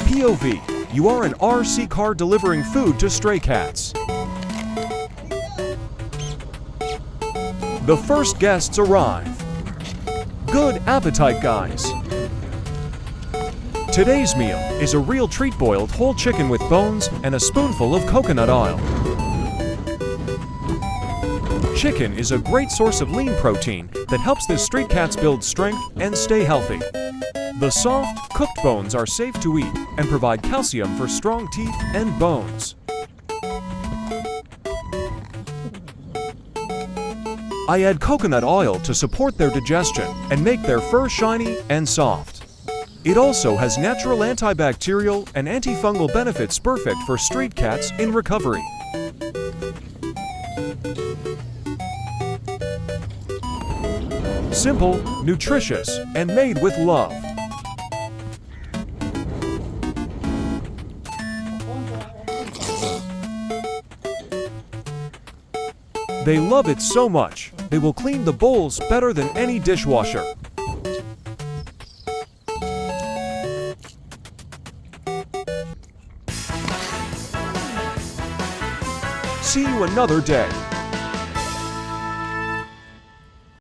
POV, you are an RC car delivering food to stray cats. The first guests arrive. Good appetite, guys. Today's meal is a real treat: boiled whole chicken with bones and a spoonful of coconut oil. Chicken is a great source of lean protein that helps the street cats build strength and stay healthy. The soft, cooked bones are safe to eat and provide calcium for strong teeth and bones. I add coconut oil to support their digestion and make their fur shiny and soft. It also has natural antibacterial and antifungal benefits, perfect for street cats in recovery. Simple, nutritious, and made with love. They love it so much, they will clean the bowls better than any dishwasher. See you another day.